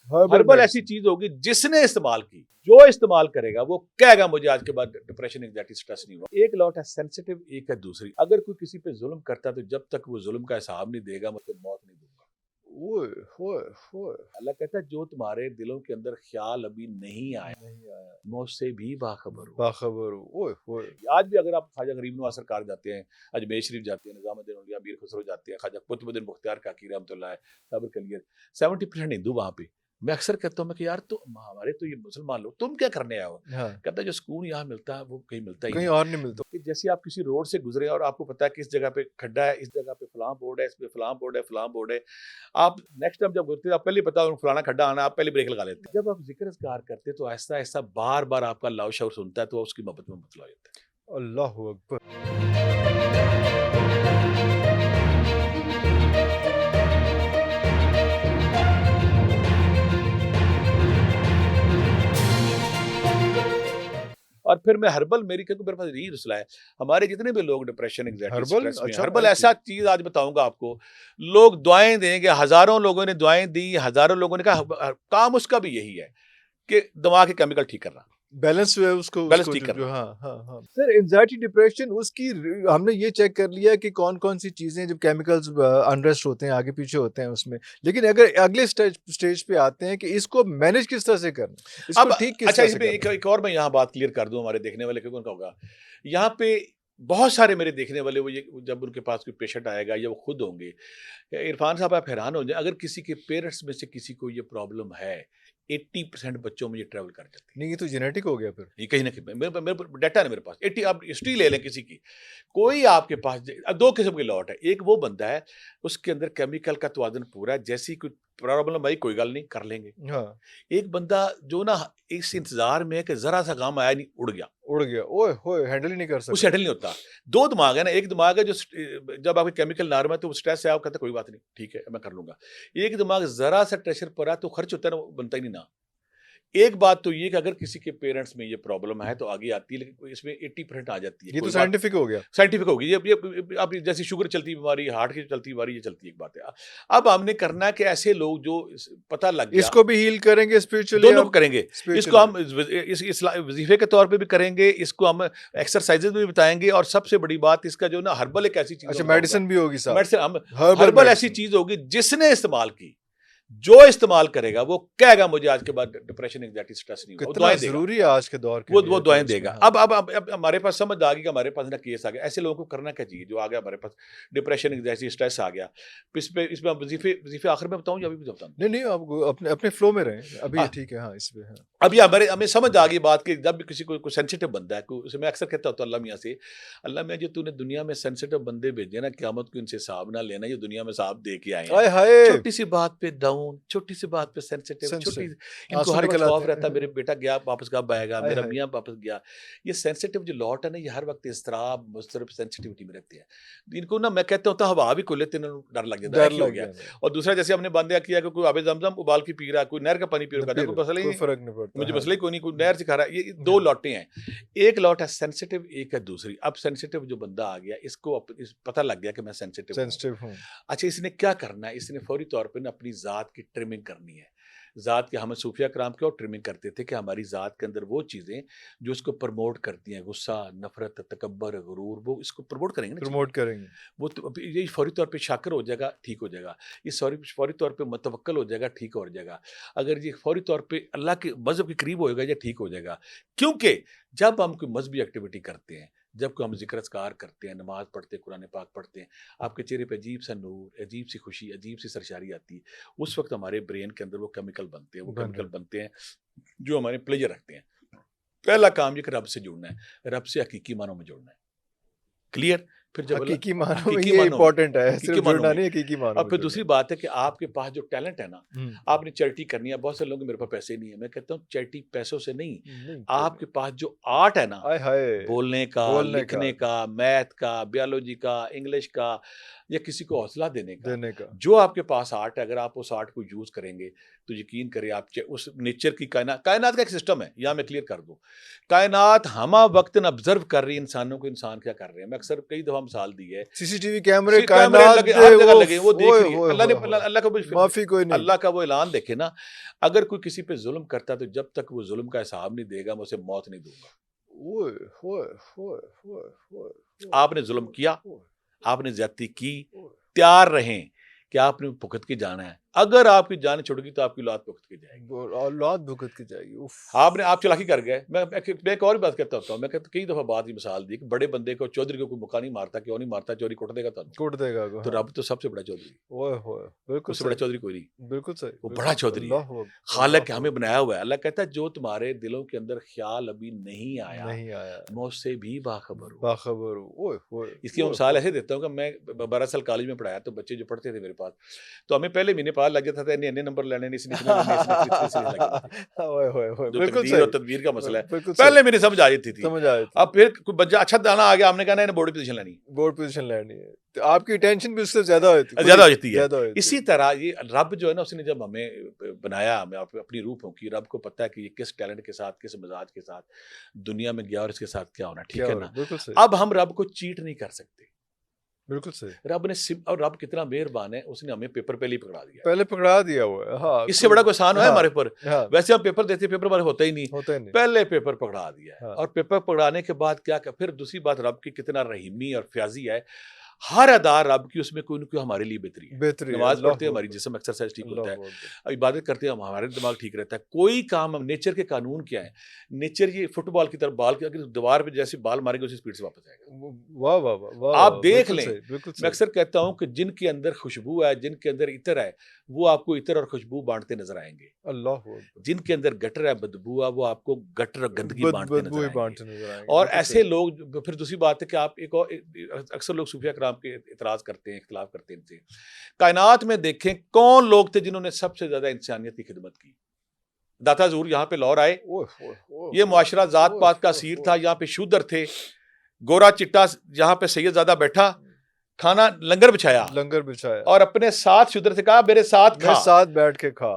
Herbal ایسی چیز ہوگی جس نے استعمال کی، جو استعمال کرے گا وہ کہے گا مجھے آج کے بعد ڈپریشن انگزائٹی اسٹریس نہیں ہوا. ایک لاٹ ہے سینسٹیو، ایک ہے دوسری. اگر کوئی کسی پہ ظلم کرتا ہے تو جب تک وہ ظلم کا حساب نہیں دے گا میں تو موت نہیں دوں گا. اللہ کہتا ہے جو تمہارے دلوں کے اندر خیال ابھی نہیں آیا میں اس سے بھی باخبر ہوں. آج بھی اگر آپ خواجہ غریب نواز سرکار جاتے ہیں، اجمیر شریف جاتے ہیں، نظام الدین اولیاء میر خسرو جاتے ہیں، خواجہ قطب الدین بختیار کاکی رحمۃ اللہ صابر کلیئر، 70% ہندو وہاں پہ. میں اکثر کہتا ہوں میں کہ یار تو ہمارے تو یہ مسلمان لوگ تم کیا کرنے آئے ہو؟ کہتا ہے جو سکون یہاں ملتا ہے وہ کہیں ملتا ہی کہیں اور نہیں ملتا. کہ جیسے آپ کسی روڈ سے گزرے اور آپ کو پتا ہے کہ اس جگہ پہ کھڈا ہے، اس جگہ پہ فلاں بورڈ ہے، اس پہ فلاں بورڈ ہے، فلاں بورڈ ہے، آپ نیکسٹ ٹائم جب گزرتے آپ پہلے پتا فلانا کھڈا آنا، آپ پہلے بریک لگا لیتے. جب آپ ذکر اذکار کرتے تو آہستہ آہستہ بار بار آپ کا لاؤ شعور سنتا ہے تو اس کی محبت میں مبتلا ہو جاتا ہے. اللہ اکبر. اور پھر میں ہربل میری میرے پاس یہی مسئلہ ہے، ہمارے جتنے بھی لوگ ڈپریشن انگزائٹی اسٹریس میں، ہربل ایسا چیز آج بتاؤں گا آپ کو، لوگ دعائیں دیں گے، ہزاروں لوگوں نے دعائیں دی، ہزاروں لوگوں نے کہا کام اس کا بھی یہی ہے کہ دماغ کے کیمیکل ٹھیک کرنا، بیلنس جو ہے اس کو ٹھیک کرنا. ہاں سر انزائٹی ڈپریشن اس کی ہم نے یہ چیک کر لیا کہ کون کون سی چیزیں جب کیمیکلز انریسٹ ہوتے ہیں آگے پیچھے ہوتے ہیں اس میں، لیکن اگر اگلے سٹیج پہ آتے ہیں کہ اس کو مینج کس طرح سے کرنا، اس کو ٹھیک کس طرح سے کرنا. ایک اور میں یہاں بات کلیئر کر دوں ہمارے دیکھنے والے کیوں ہوگا، یہاں پہ بہت سارے میرے دیکھنے والے وہ جب ان کے پاس کوئی پیشنٹ آئے گا یا وہ خود ہوں گے، عرفان صاحب آپ حیران ہو جائیں اگر کسی کے پیرنٹس میں سے کسی کو یہ پرابلم ہے، 80% بچوں میں یہ ٹریول کر جاتی ہے. نہیں یہ تو جینیٹک ہو گیا، پھر یہ کہیں نہ کہیں میرے ڈیٹا ہے میرے پاس 80. آپ ہسٹری لے لیں کسی کی، کوئی آپ کے پاس دو قسم کے لاٹ ہے. ایک وہ بندہ ہے اس کے اندر کیمیکل کا توازن پورا ہے، جیسی کوئی پرابلم بھائی کوئی گل نہیں کر لیں گے. ایک بندہ جو نا اس انتظار میں ہے کہ ذرا سا غم آیا نہیں اڑ گیا، اوئے ہوئے ہینڈل ہی نہیں کر سکتا، اس ہینڈل نہیں ہوتا. دو دماغ ہے نا، ایک دماغ ہے جو جب آپ کے کیمیکل نارمل ہے تو اسٹریس ہے آپ کہتے کوئی بات نہیں ٹھیک ہے میں کر لوں گا. ایک دماغ ذرا سا پریشر پر ہے تو خرچ ہوتا ہے نا، بنتا ہی نہیں نا. ایک بات تو یہ کہ اگر کسی کے پیرنٹس میں یہ پرابلم ہے تو آگے آتی ہے، لیکن اس میں 80% آ جاتی ہے. یہ تو سائنٹیفک ہو گیا، سائنٹیفک ہوگی. یہ اب جیسے شوگر چلتی بیماری، ہارٹ کی چلتی بیماری، یہ چلتی ایک بات ہے. اب ہم نے کرنا ہے کہ ایسے لوگ جو پتہ لگ گیا اس کو بھی ہیل کریں گے اسپرچولی، دونوں کو کریں گے. اس کو ہم وظیفے کے طور پہ بھی کریں گے، اس کو ہم ایکسرسائزز بھی بتائیں گے، اور سب سے بڑی بات اس کا جو نا ہربل ایک ایسی چیز، اچھا میڈیسن بھی ہوگی صاحب، ہربل ایسی چیز ہوگی جس نے استعمال کی، جو استعمال کرے گا وہ کہے گا مجھے آج کے بعد ڈپریشن انگزائٹی اسٹریس نہیں ہوگا. کتنا ضروری ہے آج کے دور کے وہ دعائیں دے گا. اب ہمارے پاس سمجھ آ گئی کہ ہمارے پاس نا کیس آ گیا. ایسے لوگوں کو کرنا کیا چاہیے جو آ گیا ہمارے پاس ڈپریشن انگزائٹی اسٹریس آ گیا، اس میں وظیفے آخر میں بتاؤں یا ابھی بتاؤں؟ نہیں آپ اپنے فلو میں رہیں ابھی، ٹھیک ہے. ہاں اس پہ ابھی ہمیں سمجھ آ گئی بات کہ جب بھی کسی کو سینسیٹیو بندہ ہے، میں اکثر کہتا ہوتا اللہ میاں سے، اللہ میاں جو تو نے دنیا میں سینسیٹیو بندے بھیجے نا، قیامت کو ان سے حساب نہ لینا، یہ دنیا میں حساب دے کے آئے ہیں. چھوٹی سی بات پہ ڈاؤن، چھوٹی سی بات پہ سینسیٹیو، ان کو ہر وقت خوف رہتا ہے میرے بیٹا گیا واپس کب آئے گا، میرا میاں واپس گیا. یہ سینسیٹیو جو لاٹ ہے نا، یہ ہر وقت اضطراب مضطرب سینسیٹیوٹی میں رہتے ہیں. ان کو نا میں کہتا ہوتا ہوا بھی کھولے تو ڈر لگ جاتا ہے ہو گیا. اور دوسرا جیسے ہم نے بندہ کیا کہ کوئی آب زمزم ابال کے پی رہا ہے، کوئی نہر کا پانی پی رہا ہے، کوئی مسئلہ ہی نہیں، مجھے مسئلہ ہی کوئی نہیں، کوئی نہر سے کھا رہا ہے. یہ دو لاٹیں ہیں، ایک لاٹ ہے سینسیٹیو، ایک ہے دوسری. اب سینسیٹیو جو بندہ آ گیا اس کو پتہ لگ گیا کہ میں سینسیٹیو ہوں. اچھا اس نے کیا کرنا ہے؟ اس نے فوری طور پہ اپنی ذات کی ٹرمنگ کرنی ہے. ذات کے ہم صوفیہ کرام کیا ٹرمنگ کرتے تھے کہ ہماری ذات کے اندر وہ چیزیں جو اس کو پروموٹ کرتی ہیں، غصہ، نفرت، تکبر، غرور، وہ اس کو پروموٹ کریں گے، وہ یہ فوری طور پہ شاکر ہو جائے گا، ٹھیک ہو جائے گا. یہ فوری طور پہ متوکل ہو جائے گا، ٹھیک ہو جائے گا. اگر یہ فوری طور پہ اللہ کے مذہب کے قریب ہوئے گا، یہ ٹھیک ہو جائے گا. کیونکہ جب ہم کوئی مذہبی ایکٹیویٹی کرتے ہیں، جب کوئی ہم ذکر اذکار کرتے ہیں، نماز پڑھتے ہیں، قرآن پاک پڑھتے ہیں، آپ کے چہرے پہ عجیب سا نور، عجیب سی خوشی، عجیب سی سرشاری آتی ہے. اس وقت ہمارے برین کے اندر وہ کیمیکل بنتے ہیں جو ہمارے پلیجر رکھتے ہیں. پہلا کام یہ کہ رب سے جڑنا ہے، رب سے حقیقی معنوں میں جڑنا ہے. کلیئر؟ پھر جب حقیقی معنوں میں یہ امپورٹنٹ ہے، صرف جڑنا نہیں، حقیقی معنوں میں. اور پھر دوسری بات ہے کہ آپ کے پاس جو ٹیلنٹ ہے نا، آپ نے چیریٹی کرنی ہے. بہت سے لوگ میرے پاس پیسے نہیں ہیں، میں کہتا ہوں چیریٹی پیسوں سے نہیں، آپ کے پاس جو آرٹ ہے نا، بولنے کا، لکھنے کا، میتھ کا، بیولوجی کا، انگلش کا، یا کسی کو حوصلہ دینے کا. کا جو آپ کے پاس آرٹ ہے, اگر آپ اس آرٹ کو یوز کریں گے تو یقین کریں آپ اس نیچر کی کائنات کا ایک سسٹم ہے, یہاں میں کلیئر کر دوں, کائنات ہمہ وقت آبزرو کر رہی ہے انسانوں کو, انسان کیا کر رہے ہیں. میں اکثر کئی دفعہ مثال دی ہے, CCTV کیمرے لگے ہر جگہ لگے, وہ دیکھ رہی ہے. اللہ کا معافی کوئی نہیں. اللہ کا وہ اعلان دیکھے نا, اگر کوئی کسی پہ ظلم کرتا ہے تو جب تک وہ ظلم کا حساب نہیں دے گا میں اسے موت نہیں دوں گا. آپ نے ظلم کیا, آپ نے زیادتی کی, تیار رہیں کہ آپ نے بھگت کے جانا ہے. اگر آپ کی جان چھوٹ گئی تو آپ کی اولاد بھگت کے جائے گی, اولاد بھگت کے جائے گی. آپ چلاکی کر گئے. میں ایک اور بات کہتا ہوتا ہوں, میں کئی دفعہ بات کی مثال دی کہ بڑے بندے کو چودھری کو کوئی مکہ نہیں مارتا, کیوں نہیں مارتا؟ چوری کوٹ دے گا, کوٹ دے گا. تو رب تو سب سے بڑا چودھری, بالکل اس سے بڑا چودھری کوئی نہیں. بالکل صحیح, وہ بڑا چودھری ہے, خالق ہمیں بنایا ہوا ہے. اللہ کہتا ہے جو تمہارے دلوں کے اندر خیال ابھی نہیں آیا میں اس سے بھی باخبر ہوں. اس کی مثال ایسے دیتا ہوں کہ میں 12 سال کالج میں پڑھایا تو بچے جو پڑھتے تھے میرے پاس, تو ہمیں پہلے مہینے پاس لگ جاتا تھا انہیں نمبر لینے جو تقدیر اور تدبیر کا مسئلہ ہے پہلے میرے سمجھ آ جاتی تھی. اب پھر کوئی بچہ اچھا دانا آ گیا, ہم نے کہا بورڈ پوزیشن لینی ہے, تو آپ کی ٹینشن بھی اس سے زیادہ ہو جاتی ہے. اسی طرح یہ رب جو ہے نا, اس نے جب ہمیں بنایا, ہمیں اپنی روح پھونکی, رب کو پتا ہے کہ یہ کس ٹیلنٹ کے ساتھ, کس مزاج کے ساتھ دنیا میں گیا اور اس کے ساتھ کیا ہونا. ٹھیک ہے نا, اب ہم رب کو چیٹ نہیں کر سکتے. بالکل صحیح. رب نے اور رب کتنا مہربان ہے, اس نے ہمیں پیپر پہلے پکڑا دیا ہوا ہے. ہاں, اس سے بڑا کوئی آسان ہے ہمارے پر. ویسے ہم پیپر دیتے, پیپر ہمارے ہوتا ہی نہیں, پہلے پیپر پکڑا دیا ہے. اور پیپر پکڑانے کے بعد کیا, پھر دوسری بات رب کی کتنا رحیمی اور فیاضی ہے. ہر ادا رب کی اس میں کوئی نہ کوئی ہمارے لیے بہتری ہے. نماز پڑھتے ہیں ہماری جسم ایکسرسائز ٹھیک ہوتا ہے, عبادت کرتے ہیں ہمارا دماغ ٹھیک رہتا ہے. کوئی کام ہم نیچر کے قانون کیا ہے, نیچر یہ فٹ بال کی طرح بال کی اگر دیوار پہ جیسے بال مارے گے اسی اسپیڈ سے واپس آئے گا. واہ واہ واہ, آپ دیکھ لیں. میں اکثر کہتا ہوں کہ جن کے اندر خوشبو ہے, جن کے اندر عطر ہے, وہ آپ کو عطر اور خوشبو بانٹتے نظر آئیں گے. اللہ. جن کے اندر گٹر ہے, بدبو ہے, وہ آپ کو گٹر اور گندگی بانٹتے نظر آئیں گے. اور ایسے لوگ, پھر دوسری بات ہے کہ آپ ایک اور اکثر لوگ صوفیہ کرام کے اعتراض کرتے ہیں, اختلاف کرتے ہیں ان سے. کائنات میں دیکھیں کون لوگ تھے جنہوں نے سب سے زیادہ انسانیت کی خدمت کی. داتا حضور یہاں پہ لاہور آئے, یہ معاشرہ ذات پات کا اسیر تھا, یہاں پہ شودر تھے, گورا چٹا یہاں پہ سید زادہ بیٹھا, کھانا لنگر بچھایا, اور اپنے ساتھ شودر سے کہا میرے ساتھ کھا, ساتھ بیٹھ کے کھا.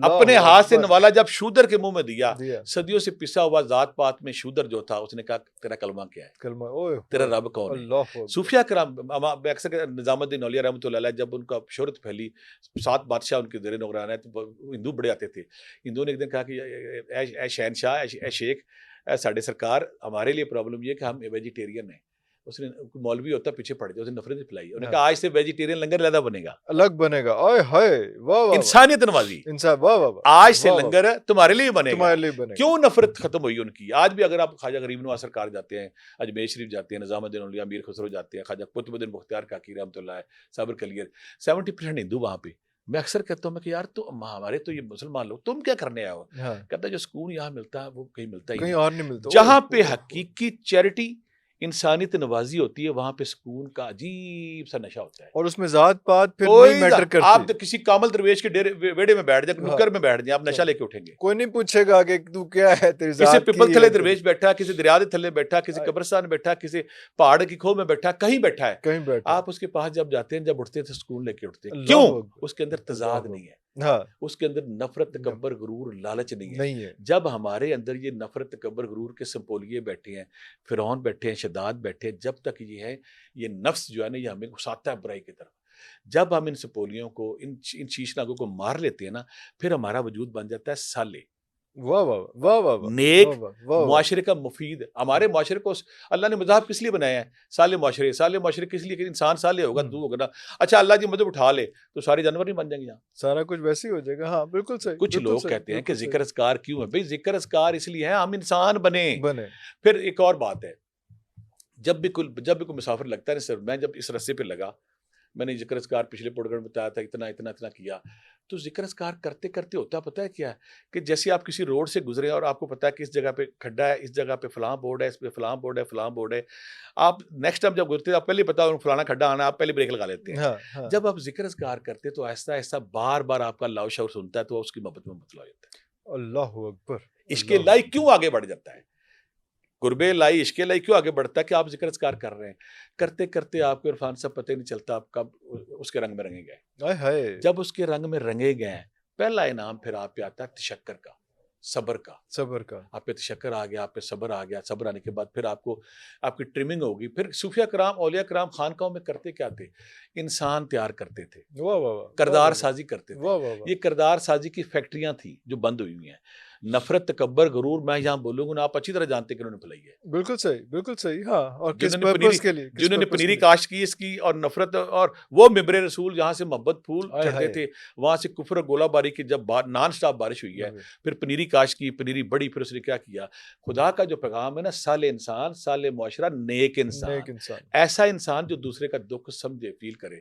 اپنے ہاتھ سے نوالا جب شودر کے منہ میں دیا, صدیوں سے پسا ہوا ذات پات میں شودر جو تھا, اس نے کہا تیرا کلمہ کیا ہے, تیرا رب کون ہے. صوفیہ کرام اکثر نظام الدین اولیاء رحمۃ اللہ علیہ, جب ان کا شہرت پھیلی, 7 بادشاہ ان کے زیر نگران ہے, تو ہندو بڑے آتے تھے. ہندوؤں نے ایک دن کہا کہ اے شہنشاہ, اے شیخ, اے ساڈے سرکار, ہمارے لیے پرابلم یہ کہ ہم ویجیٹیرین ہیں. اس نے مولوی ہوتا پیچھے پڑ گیا, اس نے نفرت پھیلائی. انہوں نے کہا آج سے ویجیٹیرین لنگر علیحدہ بنے گا, الگ بنے گا. اوئے ہائے, واہ, انسانیت نوازی, آج سے لنگر تمہارے لیے بنے گا. کیوں نفرت ختم ہوئی ان کی؟ آج بھی اگر آپ خواجہ غریب نواز سرکار جاتے ہیں, اجمیر شریف جاتے ہیں, نظام الدین اولیاء امیر خسرو جاتے ہیں, خواجہ قطب الدین بختیار کاکی رحمۃ اللہ, صابر کلیر, 70% ہندو وہاں پہ. میں اکثر کہتا ہوں میں کہ یار تو ہمارے تو یہ مسلمان لوگ, تم کیا کرنے آئے ہو؟ کہتا ہے جو سکون یہاں ملتا ہے وہ کہیں ملتا ہی نہیں. جہاں پہ حقیقی چیریٹی, انسانیت نوازی ہوتی ہے, وہاں پہ سکون کا عجیب سا نشہ ہوتا ہے. اور اس میں ذات پات پھر نہیں میٹر کرتی. آپ کسی کامل درویش کے ویڑے میں بیٹھ جائیں, نکر میں بیٹھ جائیں, آپ نشہ لے کے اٹھیں گے, کوئی نہیں پوچھے گا کہ تو کیا ہے, تیری ذات کسی پیپل تھلے درویش بیٹھا, کسی دریا کے تھلے بیٹھا, کسی قبرستان میں بیٹھا, کسی پہاڑ کی کھو میں بیٹھا, کہیں بیٹھا ہے, آپ اس کے پاس جب جاتے ہیں, جب اٹھتے ہیں تو سکون لے کے اٹھتے ہیں. کیوں؟ اس کے اندر تضاد نہیں ہے, اس کے اندر نفرت, تکبر, غرور, لالچ نہیں ہے. جب ہمارے اندر یہ نفرت, تکبر, غرور کے سمپولیے بیٹھے ہیں, فرعون بیٹھے ہیں, شداد بیٹھے ہیں, جب تک یہ ہے, یہ نفس جو ہے نا, یہ ہمیں گھساتا ہے برائی کی طرف. جب ہم ان سپولیوں کو, ان شیشناگوں کو مار لیتے ہیں نا, پھر ہمارا وجود بن جاتا ہے صالح, نیک, معاشرے کا مفید. ہمارے معاشرے کو اللہ نے مذہب کس لیے بنایا ہے؟ صالح معاشرے. صالح معاشرے کس لیے کہ انسان صالح ہوگا, دو ہوگا نا. اچھا اللہ جی مذہب اٹھا لے تو سارے جانور نہیں بن جائیں گے, یہاں سارا کچھ ویسے ہی ہو جائے گا. ہاں بالکل صحیح. کچھ لوگ کہتے ہیں کہ ذکر اذکار کیوں ہے؟ بھئی ذکر اذکار اس لیے ہے ہم انسان بنے. پھر ایک اور بات ہے, جب بھی کوئی مسافر لگتا ہے, میں جب اس رستے پہ لگا, میں نے ذکر اذکار پچھلے پروگرام میں بتایا تھا, اتنا کیا, تو ذکر اذکار کرتے کرتے ہوتا پتہ ہے کیا ہے, کہ جیسے آپ کسی روڈ سے گزرے اور آپ کو پتہ ہے کہ اس جگہ پہ کھڈا ہے, اس جگہ پہ فلاں بورڈ ہے, اس پہ فلاں بورڈ ہے, فلاں بورڈ ہے, آپ نیکسٹ ٹائم جب گزرتے ہیں آپ پہلے پتہ ہے فلانا کھڈا آنا, آپ پہلے بریک لگا لیتے ہیں. جب آپ ذکر اذکار کرتے تو ایسا ایسا بار بار آپ کا اللہ شعور سنتا ہے, تو اس کی محبت میں مطلع ہو جاتا ہے. اللہ اکبر. اس کے لائق کیوں آگے بڑھ جاتا ہے. قرب الہی عشق الہی کیوں آگے بڑھتا ہے کہ آپ ذکر اذکار کر رہے ہیں، کرتے کرتے آپ کو عرفان صاحب پتہ ہی نہیں چلتا آپ کب اس کے رنگ میں رنگے گئے. آئے ہائے جب اس کے رنگ میں رنگے گئے ہیں، پہلا انعام پھر آپ پہ آتا ہے تشکر کا، صبر کا. صبر کا. آپ پہ تشکر آ گیا، آپ پہ صبر آ گیا. صبر آنے کے بعد پھر آپ کو آپ کی ٹرمنگ ہوگی. پھر صوفیہ کرام اولیاء کرام خانقاہوں میں کرتے کیا تھے؟ انسان تیار کرتے تھے، واہ واہ واہ کردار سازی کرتے تھے. واہ واہ واہ. یہ کردار سازی کی فیکٹریاں تھیں جو بند ہوئی ہوئی ہیں. نفرت، تکبر، غرور میں یہاں بولوں گا نا، آپ اچھی طرح جانتے کہ انہوں نے پھیلائی ہے. بالکل صحیح، بالکل صحیح. ہاں، اور کس جنہوں نے پنیری پرپس کے لیے، کس جنہوں نے پرپس کے پنیری لیے؟ کاشت کی اس کی، اور نفرت، اور وہ ممبر رسول جہاں سے محبت پھول آئے چڑھتے ہائے. تھے، وہاں سے کفر اور گولہ باری کی جب نان سٹاپ بارش ہوئی ہے، پھر پنیری کاشت کی، پنیری بڑی. پھر اس نے کیا کیا؟ خدا کا جو پیغام ہے نا، صالح انسان، صالح معاشرہ، نیک انسان. نیک انسان. ایسا انسان جو دوسرے کا دکھ سمجھے، فیل کرے.